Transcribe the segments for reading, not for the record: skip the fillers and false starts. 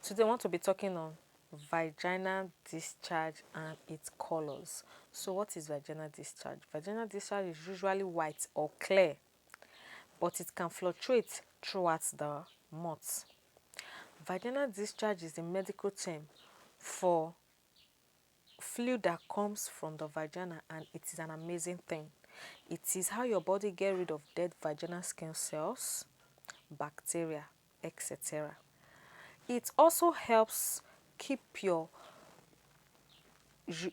Today I want to be talking on vaginal discharge and its colors. So what is vaginal discharge? Vaginal discharge is usually white or clear, but it can fluctuate throughout the months. Vaginal discharge is a medical term for fluid that comes from the vagina, and it is an amazing thing. It is how your body gets rid of dead vaginal skin cells, bacteria, etc. It also helps keep your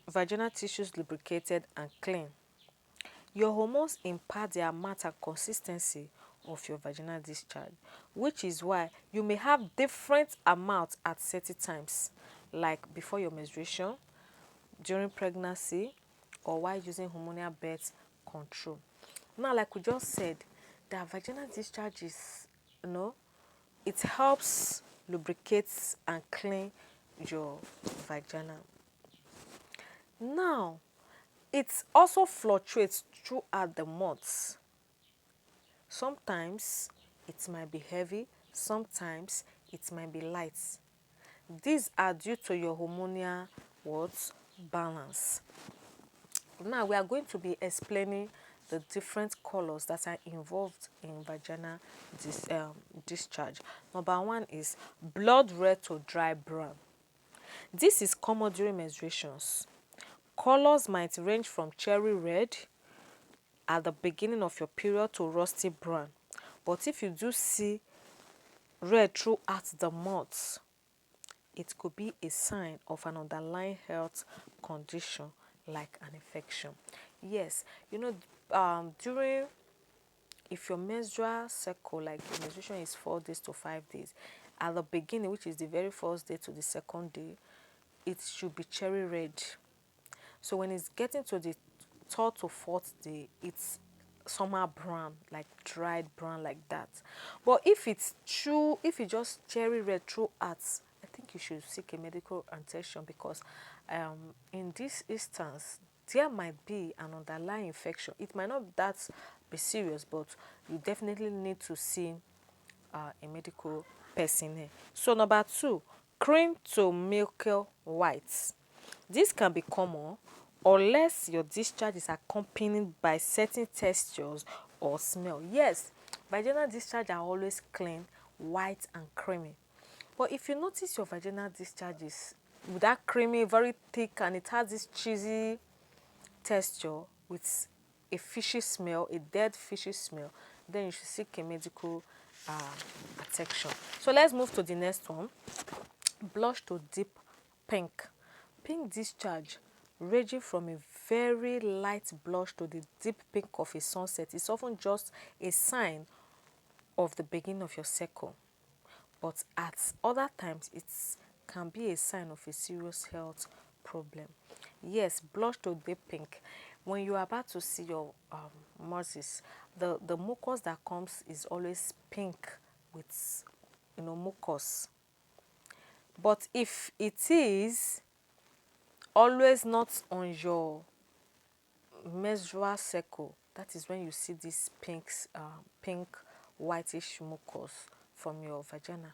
vaginal tissues lubricated and clean. Your hormones impart the amount and consistency of your vaginal discharge, which is why you may have different amounts at certain times, like before your menstruation, during pregnancy, or while using hormonal birth control. Now, like we just said, that vaginal discharge is, it helps lubricate and clean your vagina. Now, it also fluctuates throughout the months. Sometimes it might be heavy, sometimes it might be light. These are due to your hormonal balance. Now we are going to be explaining the different colors that are involved in vaginal discharge. Number one is blood red to dry brown. This is common during menstruations. Colors might range from cherry red at the beginning of your period to rusty brown. But if you do see red throughout the months, it could be a sign of an underlying health condition like an infection. Yes, during, if your menstrual cycle, like your menstruation is 4 days to 5 days, at the beginning, which is the very first day to the second day, it should be cherry red. So when it's getting to the third to fourth day, it's somehow brown, like dried brown like that. But if it's true, if it's just cherry red throughout, I think you should seek a medical attention, because in this instance, there might be an underlying infection. It might not that be serious, but you definitely need to see a medical person here. So number two, cream to milky white. This can be common unless your discharge is accompanied by certain textures or smell. Yes, vaginal discharge are always clean, white and creamy. But if you notice your vaginal discharge is with that creamy, very thick, and it has this cheesy texture with a fishy smell, a dead fishy smell, then you should seek a medical attention. So let's move to the next one. Blush to deep pink. Pink discharge, ranging from a very light blush to the deep pink of a sunset, is often just a sign of the beginning of your cycle. But at other times, it can be a sign of a serious health problem. Yes, blush to deep pink. When you are about to see your menses, the mucus that comes is always pink with mucus. But if it is always not on your menstrual cycle, that is when you see this pink whitish mucus from your vagina.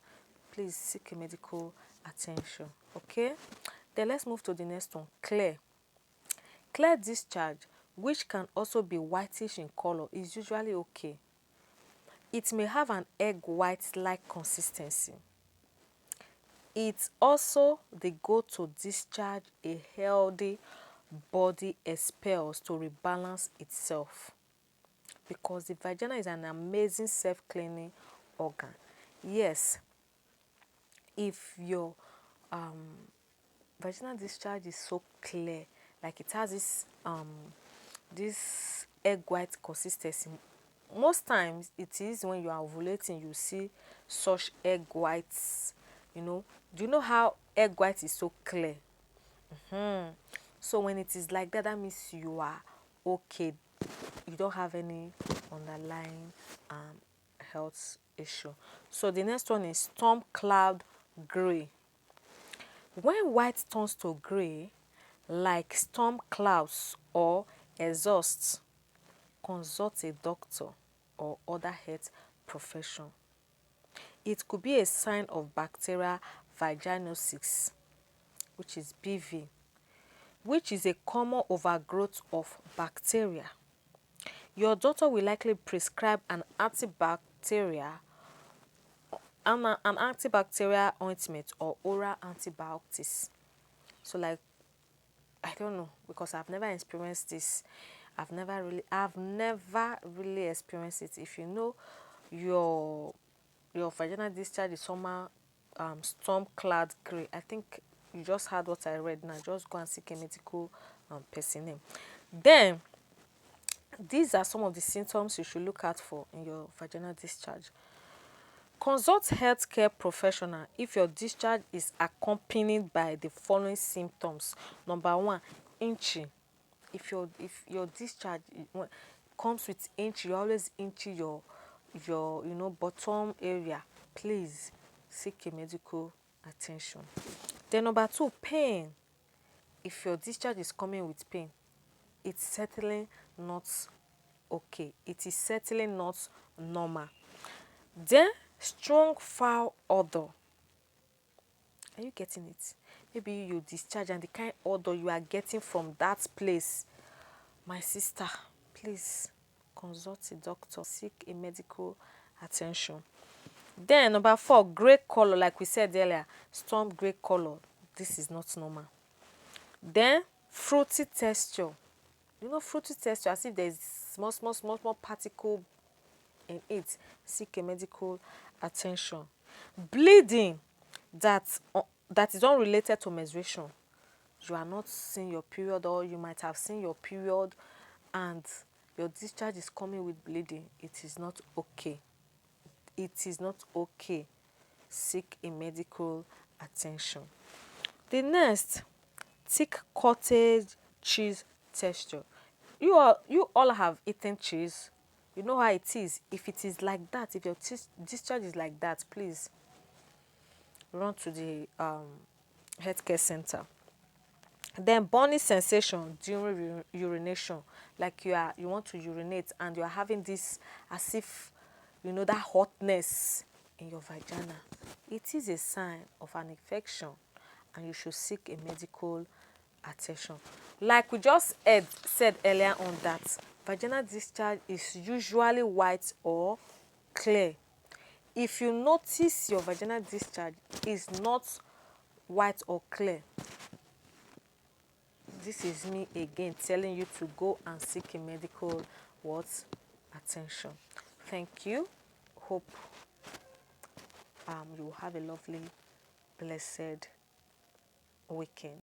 Please seek a medical attention. Okay, then let's move to the next one. Clear discharge, which can also be whitish in color, is usually okay. It may have an egg white like consistency. It's also the go-to discharge a healthy body expels to rebalance itself, because the vagina is an amazing self-cleaning organ. Yes, if your vaginal discharge is so clear, like it has this egg white consistency, most times it is when you are ovulating you see such egg whites. Do you know how egg white is so clear? So when it is like that, that means you are okay. You don't have any underlying health issue. So the next one is storm cloud gray. When white turns to gray, like storm clouds or exhaust, consult a doctor or other health profession. It could be a sign of bacterial vaginosis, which is BV, which is a common overgrowth of bacteria. Your doctor will likely prescribe an antibacterial ointment or oral antibiotics. So like, I don't know, because I've never experienced this. I've never really experienced it. If you know your vaginal discharge is somehow storm-clad gray, I think you just heard what I read now. Just go and seek a medical person. Then, these are some of the symptoms you should look out for in your vaginal discharge. Consult healthcare professional if your discharge is accompanied by the following symptoms. Number one, itching. If your discharge comes with itching, you always itchy your bottom area, please seek a medical attention. Then number two, pain. If your discharge is coming with pain, it's certainly not okay. It is certainly not normal. Then strong foul odor. Are you getting it? Maybe you discharge and the kind odor you are getting from that place. My sister, please consult a doctor, seek a medical attention. Then number four, grey color, like we said earlier, storm grey color. This is not normal. Then fruity texture. You know, fruity texture, as if there's small particle in it. Seek a medical attention. Bleeding that is unrelated to menstruation. You are not seeing your period, or you might have seen your period and your discharge is coming with bleeding. It is not okay. It is not okay. Seek a medical attention. The next, thick cottage cheese texture. You all have eaten cheese. You know how it is. If it is like that, if your discharge is like that, please run to the healthcare center. Then burning sensation during urination, like you want to urinate and you are having this as if that hotness in your vagina. It is a sign of an infection and you should seek a medical attention. Like we just said earlier on, that vaginal discharge is usually white or clear. If you notice your vaginal discharge is not white or clear, this is me again telling you to go and seek a medical attention. Thank you. Hope you have a lovely, blessed weekend.